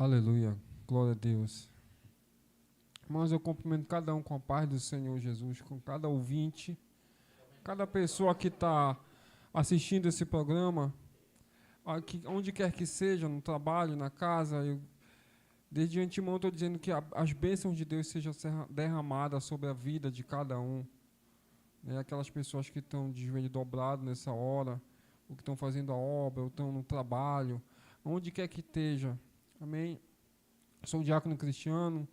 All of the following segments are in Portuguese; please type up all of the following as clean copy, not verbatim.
Aleluia, glória a Deus. Mas eu cumprimento cada um com a paz do Senhor Jesus, com cada ouvinte, cada pessoa que está assistindo esse programa, aqui, onde quer que seja, no trabalho, na casa. Desde antemão estou dizendo que as bênçãos de Deus sejam derramadas sobre a vida de cada um. Né? Aquelas pessoas que estão de joelho dobrado nessa hora, ou que estão fazendo a obra, ou estão no trabalho, onde quer que esteja. Amém? Sou o diácono Cristiano.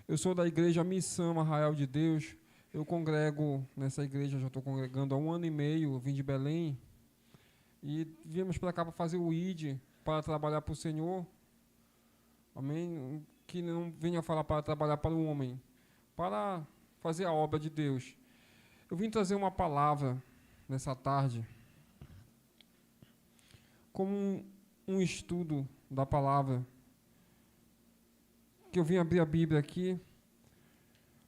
Eu sou da igreja Missão Arraial de Deus. Eu congrego nessa igreja, já estou congregando há 1 ano e meio. Eu vim de Belém e viemos para cá para fazer o ID, para trabalhar para o Senhor. Amém? Que não venha falar para trabalhar para o homem, para fazer a obra de Deus. Eu vim trazer uma palavra nessa tarde, como um estudo da palavra, que eu vim abrir a Bíblia aqui.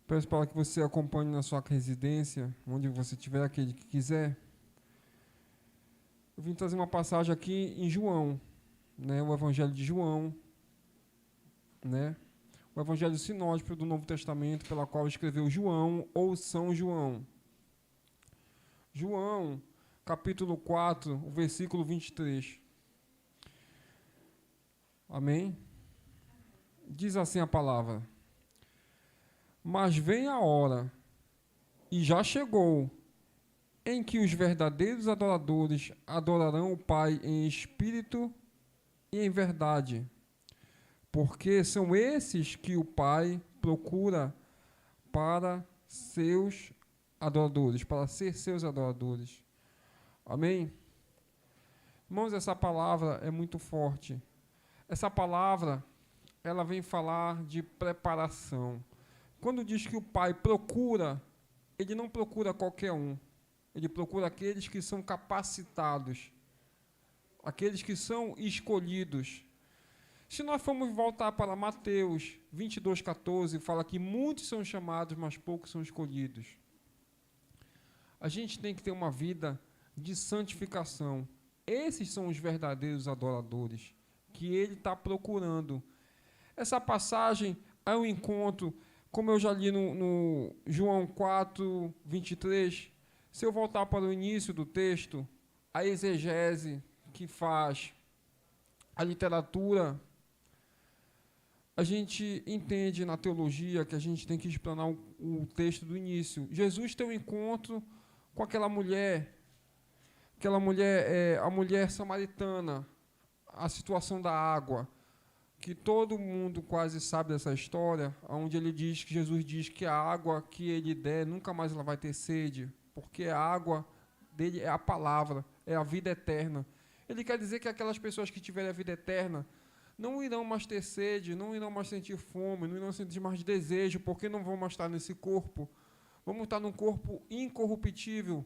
Peço para que você acompanhe na sua residência, onde você estiver, aquele que quiser. Eu vim trazer uma passagem aqui em João, né, o Evangelho de João, né, o Evangelho sinótico do Novo Testamento, pela qual escreveu João ou São João. João, capítulo 4, o versículo 23. Amém? Diz assim a palavra: mas vem a hora, e já chegou, em que os verdadeiros adoradores adorarão o Pai em espírito e em verdade, porque são esses que o Pai procura para seus adoradores, para ser seus adoradores. Amém? Irmãos, essa palavra é muito forte. Essa palavra, ela vem falar de preparação. Quando diz que o Pai procura, ele não procura qualquer um. Ele procura aqueles que são capacitados, aqueles que são escolhidos. Se nós formos voltar para Mateus 22:14, fala que muitos são chamados, mas poucos são escolhidos. A gente tem que ter uma vida de santificação. Esses são os verdadeiros adoradores, que ele está procurando. Essa passagem é um encontro, como eu já li no João 4, 23, se eu voltar para o início do texto, a exegese que faz a literatura, a gente entende na teologia que a gente tem que explanar o texto do início. Jesus tem um encontro com aquela mulher a mulher samaritana, a situação da água, que todo mundo quase sabe dessa história, onde Jesus diz que a água que ele der, nunca mais ela vai ter sede, porque a água dele é a palavra, é a vida eterna. Ele quer dizer que aquelas pessoas que tiverem a vida eterna não irão mais ter sede, não irão mais sentir fome, não irão sentir mais desejo, porque não vão mais estar nesse corpo. Vamos estar num corpo incorruptível.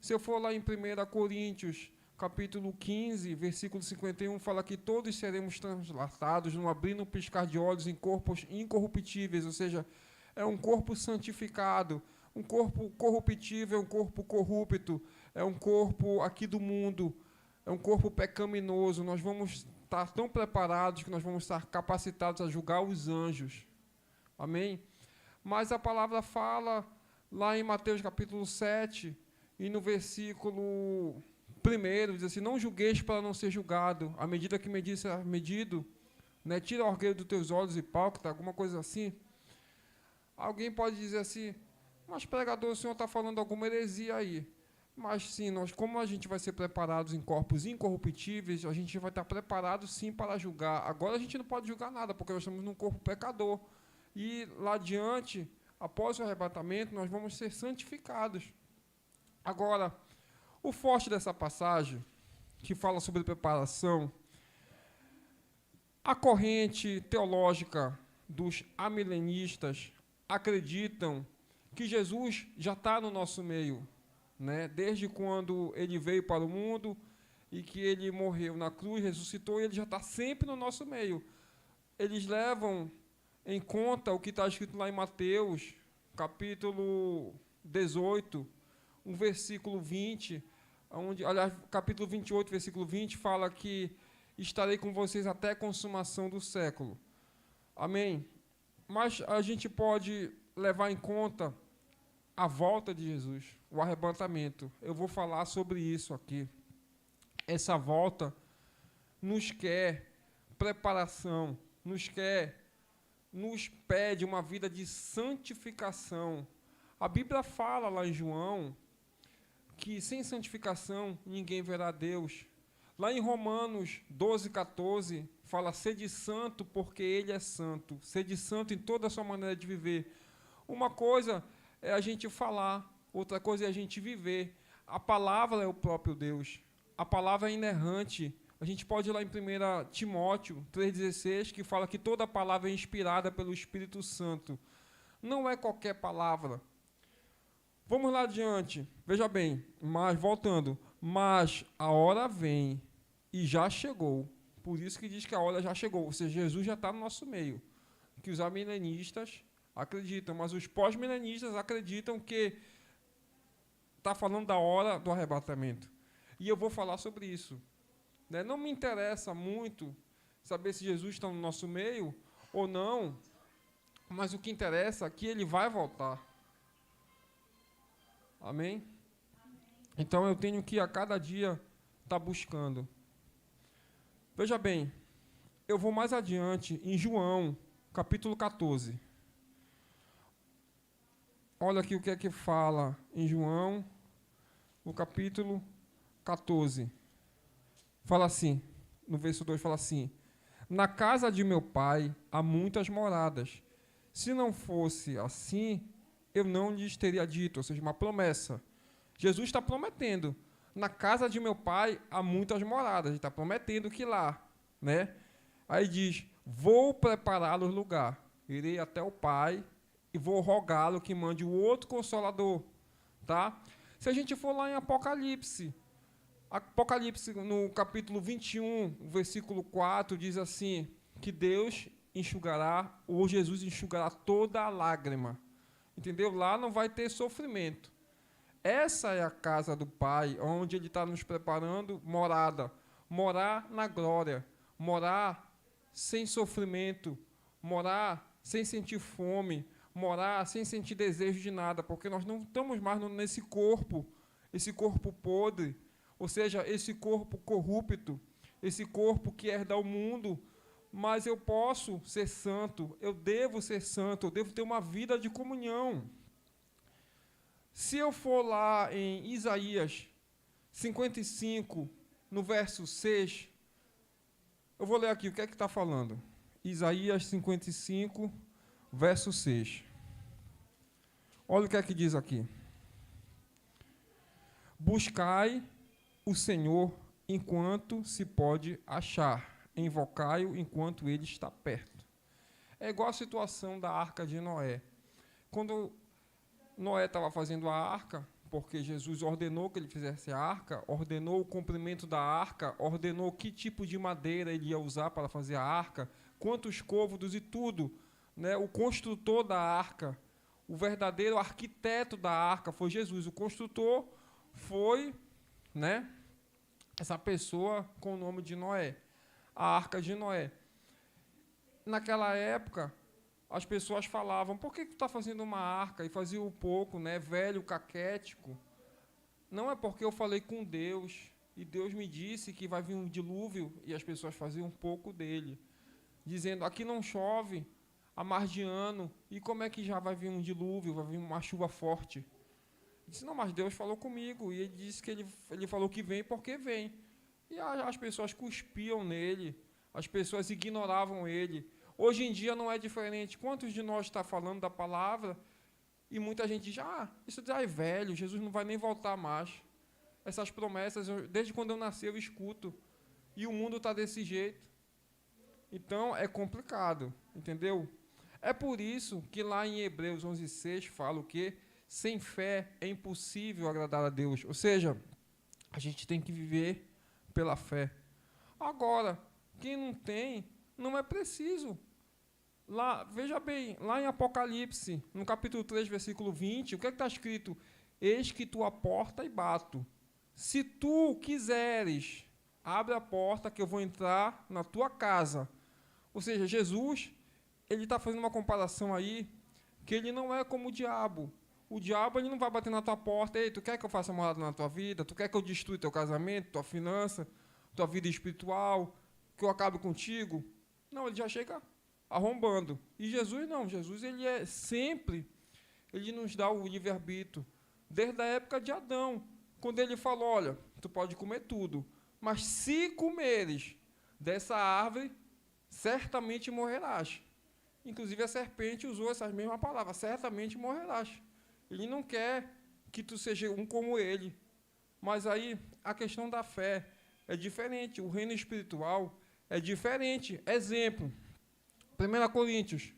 Se eu for lá em 1 Coríntios, capítulo 15, versículo 51, fala que todos seremos translatados num abrir no piscar de olhos em corpos incorruptíveis, ou seja, é um corpo santificado. Um corpo corruptível é um corpo corrupto, é um corpo aqui do mundo, é um corpo pecaminoso. Nós vamos estar tão preparados que nós vamos estar capacitados a julgar os anjos. Amém? Mas a palavra fala lá em Mateus capítulo 7, e no versículo 1, diz assim: não julgueis para não ser julgado, à medida que medis será medido, né? Tira o orgulho dos teus olhos, hipócrita, alguma coisa assim. Alguém pode dizer assim: mas pregador, o senhor está falando alguma heresia aí. Mas sim, como a gente vai ser preparados em corpos incorruptíveis, a gente vai estar preparado sim para julgar. Agora a gente não pode julgar nada, porque nós estamos num corpo pecador. E lá adiante, após o arrebatamento, nós vamos ser santificados. Agora, o forte dessa passagem, que fala sobre preparação, a corrente teológica dos amilenistas acreditam que Jesus já está no nosso meio, né? Desde quando ele veio para o mundo e que ele morreu na cruz, ressuscitou, ele já está sempre no nosso meio. Eles levam em conta o que está escrito lá em Mateus, capítulo 18, um versículo 20, onde, aliás, capítulo 28, versículo 20, fala que estarei com vocês até a consumação do século. Amém? Mas a gente pode levar em conta a volta de Jesus, o arrebatamento. Eu vou falar sobre isso aqui. Essa volta nos quer preparação, nos pede uma vida de santificação. A Bíblia fala lá em João que sem santificação ninguém verá Deus. Lá em Romanos 12:14 fala: sede santo porque Ele é santo. Sede santo em toda a sua maneira de viver. Uma coisa é a gente falar, outra coisa é a gente viver. A palavra é o próprio Deus. A palavra é inerrante. A gente pode ir lá em 1 Timóteo 3,16, que fala que toda palavra é inspirada pelo Espírito Santo. Não é qualquer palavra. Vamos lá adiante. Veja bem, mas voltando. Mas a hora vem e já chegou. Por isso que diz que a hora já chegou. Ou seja, Jesus já está no nosso meio. Que os amilenistas acreditam, mas os pós-milenistas acreditam que está falando da hora do arrebatamento. E eu vou falar sobre isso. Não me interessa muito saber se Jesus está no nosso meio ou não, mas o que interessa é que Ele vai voltar. Amém? Então eu tenho que a cada dia estar buscando. Veja bem, eu vou mais adiante em João, capítulo 14. Olha aqui o que é que fala em João, no capítulo 14. Fala assim, no verso 2 fala assim: na casa de meu pai há muitas moradas. Se não fosse assim, eu não lhes teria dito. Ou seja, uma promessa. Jesus está prometendo. Na casa de meu pai há muitas moradas. Ele está prometendo que lá, né? Aí diz: vou preparar-lhes lugar. Irei até o Pai e vou rogá-lo que mande o outro Consolador. Tá? Se a gente for lá em Apocalipse, no capítulo 21, versículo 4, diz assim, que Deus enxugará, ou Jesus enxugará toda a lágrima. Entendeu? Lá não vai ter sofrimento. Essa é a casa do Pai, onde Ele está nos preparando morada. Morar na glória. Morar sem sofrimento. Morar sem sentir fome. Morar sem sentir desejo de nada. Porque nós não estamos mais nesse corpo. Esse corpo podre. Ou seja, esse corpo corrupto. Esse corpo que herda o mundo. Mas eu posso ser santo. Eu devo ser santo. Eu devo ter uma vida de comunhão. Se eu for lá em Isaías 55, no verso 6, eu vou ler aqui o que é que está falando. Isaías 55, verso 6. Olha o que é que diz aqui. Buscai o Senhor enquanto se pode achar, invocai-o enquanto ele está perto. É igual a situação da arca de Noé. Quando Noé estava fazendo a arca, porque Jesus ordenou que ele fizesse a arca, ordenou o comprimento da arca, ordenou que tipo de madeira ele ia usar para fazer a arca, quantos côvados e tudo. Né? O construtor da arca, o verdadeiro arquiteto da arca foi Jesus. O construtor foi, né, essa pessoa com o nome de Noé, a arca de Noé. Naquela época, as pessoas falavam: por que tu está fazendo uma arca? E fazia um pouco, né, velho, caquético. Não é porque eu falei com Deus, e Deus me disse que vai vir um dilúvio, e as pessoas faziam um pouco dele, dizendo: aqui não chove há mais de ano, e como é que já vai vir um dilúvio, vai vir uma chuva forte? Eu disse: não, mas Deus falou comigo, e ele disse que ele falou que vem porque vem. E as pessoas cuspiam nele, as pessoas ignoravam ele. Hoje em dia não é diferente. Quantos de nós está falando da palavra e muita gente diz: isso já é velho, Jesus não vai nem voltar mais. Essas promessas, desde quando eu nasci, eu escuto. E o mundo está desse jeito. Então, é complicado, entendeu? É por isso que lá em Hebreus 11:6 fala o quê? Sem fé é impossível agradar a Deus. Ou seja, a gente tem que viver pela fé. Agora, quem não tem, não é preciso. Lá, veja bem, lá em Apocalipse, no capítulo 3, versículo 20, o que está escrito? Eis que tu a porta e bato. Se tu quiseres, abre a porta que eu vou entrar na tua casa. Ou seja, Jesus, ele está fazendo uma comparação aí, que ele não é como o diabo. O diabo, ele não vai bater na tua porta: ei, tu quer que eu faça morada na tua vida? Tu quer que eu destrua teu casamento, tua finança, tua vida espiritual, que eu acabe contigo? Não, ele já chega arrombando. E Jesus não. Jesus, ele é sempre, ele nos dá o livre-arbítrio. Desde a época de Adão, quando ele falou: olha, tu pode comer tudo, mas se comeres dessa árvore, certamente morrerás. Inclusive a serpente usou essas mesmas palavras: certamente morrerás. Ele não quer que tu seja um como ele. Mas aí a questão da fé é diferente. O reino espiritual é diferente. Exemplo, 1 Coríntios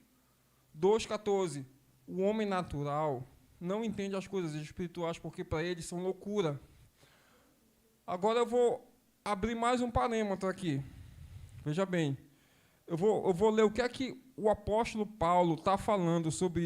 2,14. O homem natural não entende as coisas espirituais porque para eles são loucura. Agora eu vou abrir mais um parâmetro aqui. Veja bem, eu vou ler o que é que o apóstolo Paulo está falando sobre